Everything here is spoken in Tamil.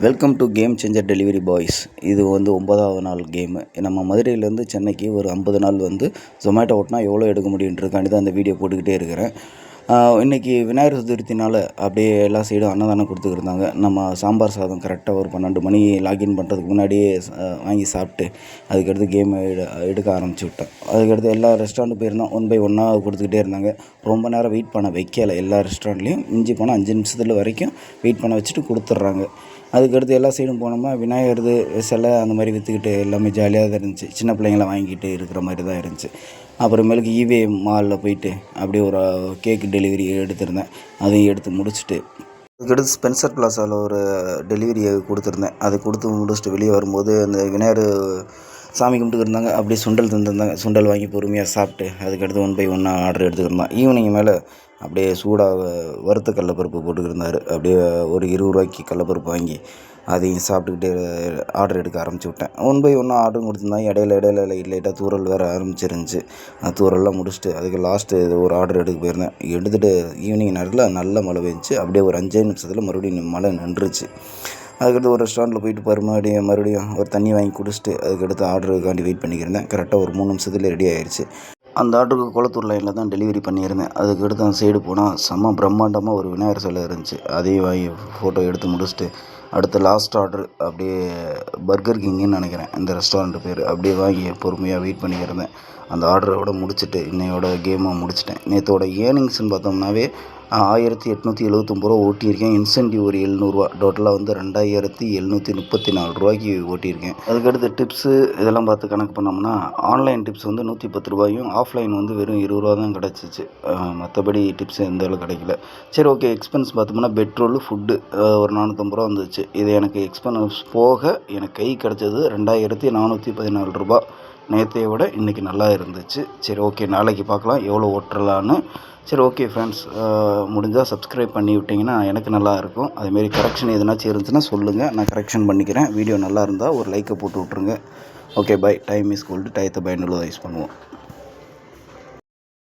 Welcome to game changer delivery boys. இது வந்து 9வது நாள் கேமு. நம்ம மதுரையிலேருந்து சென்னைக்கு ஒரு 50 நாள் வந்து ஜொமேட்டோ ஓட்டினா எவ்வளோ எடுக்க முடியுன்றதுக்காண்டி தான் அந்த வீடியோ போட்டுக்கிட்டே இருக்கிறேன். இன்றைக்கி விநாயகர் சதுர்த்தினால் அப்படியே எல்லா சைடும் அன்னதானம் கொடுத்துக்கிருந்தாங்க. நம்ம சாம்பார் சாதம் கரெக்டாக ஒரு 12 மணி லாகின் பண்ணுறதுக்கு முன்னாடியே வாங்கி சாப்பிட்டு அதுக்கடுத்து கேம் எடுக்க ஆரம்பிச்சு விட்டேன். அதுக்கடுத்து எல்லா ரெஸ்டாரண்ட்டு போயிருந்தோம். 1 பை 1 கொடுத்துக்கிட்டே இருந்தாங்க. ரொம்ப நேரம் வெயிட் பண்ண வைக்கலை. எல்லா ரெஸ்டாரண்ட்லேயும் மிஞ்சி போனால் 5 நிமிஷத்தில் வரைக்கும் வெயிட் பண்ண வச்சுட்டு கொடுத்துட்றாங்க. அதுக்கடுத்து எல்லா சைடும் போனோம்னா விநாயகர் சிலை அந்த மாதிரி விற்றுக்கிட்டு எல்லாமே ஜாலியாக தான் இருந்துச்சு. சின்ன பிள்ளைங்களாம் வாங்கிக்கிட்டு இருக்கிற மாதிரி தான் இருந்துச்சு. அப்புறமேலுக்கு ஈவே மாலில் போயிட்டு அப்படியே ஒரு கேக் டெலிவரி எடுத்திருந்தேன். அதையும் எடுத்து முடிச்சுட்டு அதுக்கடுத்து ஸ்பென்சர் பிளாஸாவில் ஒரு டெலிவரியை கொடுத்துருந்தேன். அதை கொடுத்து முடிச்சுட்டு வெளியே வரும்போது அந்த விநாயகர் சாமி கும்பிட்டுக்கிட்டு இருந்தாங்க. அப்படியே சுண்டல் தந்துருந்தாங்க. சுண்டல் வாங்கி பொறுமையாக சாப்பிட்டு அதுக்கடுத்து 1 பை 1 ஆர்டர் எடுத்துக்கிருந்தோம். ஈவினிங் மேலே அப்படியே சூடாக வறுத்த கடலப்பருப்பு போட்டுக்கிருந்தார். அப்படியே ஒரு 20 ரூபாய்க்கு கடலப்பருப்பு வாங்கி அதையும் சாப்பிட்டுக்கிட்டே ஆர்டர் எடுக்க ஆரம்பிச்சு விட்டேன். 1 பை 1 ஆர்டரும் கொடுத்துருந்தாங்க. இடையில லைட்டாக தூரல் வேறு ஆரம்பிச்சிருந்துச்சு. அந்த தூரல்லாம் முடிச்சுட்டு அதுக்கு லாஸ்ட்டு ஒரு ஆர்டர் எடுக்க போயிருந்தேன். எடுத்துகிட்டு ஈவினிங் நேரத்தில் நல்ல மழை பெஞ்சிச்சு. அப்படியே ஒரு 5 நிமிஷத்தில் மறுபடியும் மழை நின்றுச்சு. அதுக்கடுத்து ஒரு ரெஸ்டாரண்ட்டில் போயிட்டு மறுபடியும் ஒரு தண்ணி வாங்கி குடிச்சிட்டு அதுக்கடுத்து ஆர்டருக்காண்டி வெயிட் பண்ணிக்கிருந்தேன். கரெக்டாக ஒரு 3 நிமிஷத்தில் ரெடி ஆயிடுச்சு. அந்த ஆர்டருக்கு குளத்தூர் லைனில் தான் டெலிவரி பண்ணியிருந்தேன். அதுக்கடுத்து அந்த சைடு போனால் செம்ம பிரம்மாண்டமாக ஒரு விநாயகர் சிலை இருந்துச்சு. அதையும் வாங்கி ஃபோட்டோ எடுத்து முடிச்சுட்டு அடுத்த லாஸ்ட் ஆர்டர் அப்படியே பர்கர் கிங்குன்னு நினைக்கிறேன் இந்த ரெஸ்டாரண்ட்டு பேர். அப்படியே வாங்கி பொறுமையாக வெயிட் பண்ணிக்கிருந்தேன். அந்த ஆர்டரோட முடிச்சுட்டு இன்னையோட கேமை முடிச்சிட்டேன். நேற்றோட ஏர்னிங்ஸ்ன்னு பார்த்தோம்னாவே 1879 ரூபா ஓட்டியிருக்கேன். இன்சென்டிவ் ஒரு 700 ரூபா. டோட்டலாக வந்து 2734 ரூபாய்க்கு ஓட்டியிருக்கேன். அதுக்கடுத்து டிப்ஸு இதெல்லாம் பார்த்து கணக்கு பண்ணோம்னா ஆன்லைன் டிப்ஸ் வந்து 110 ரூபாயும், ஆஃப்லைன் வந்து வெறும் 20 ரூபா தான் கிடச்சிச்சு. மற்றபடி டிப்ஸ் எந்த அளவு கிடைக்கல. சரி, ஓகே. எக்ஸ்பென்ஸ் பார்த்தோம்னா பெட்ரோலு, ஃபுட்டு ஒரு 450 ரூபா வந்துச்சு. இது எனக்கு எக்ஸ்பென்ஸ் போக எனக்கு கை கிடச்சது 2414 ரூபா. நேற்றைய விட இன்றைக்கி நல்லா இருந்துச்சு. சரி, ஓகே. நாளைக்கு பார்க்கலாம் எவ்வளோ ஓட்டுறலான்னு. சரி, ஓகே ஃப்ரெண்ட்ஸ். முடிஞ்சால் சப்ஸ்கிரைப் பண்ணி விட்டிங்கன்னா எனக்கு நல்லாயிருக்கும். அதேமாரி கரெக்ஷன் எதுனாச்சும் இருந்துச்சுன்னா சொல்லுங்கள், நான் கரெக்ஷன் பண்ணிக்கிறேன். வீடியோ நல்லா இருந்தால் ஒரு லைக்கை போட்டு விட்ருங்க. Okay, bye. Time is gold. டயத்தை பயனுள்ளதாக யூஸ் பண்ணுவோம்.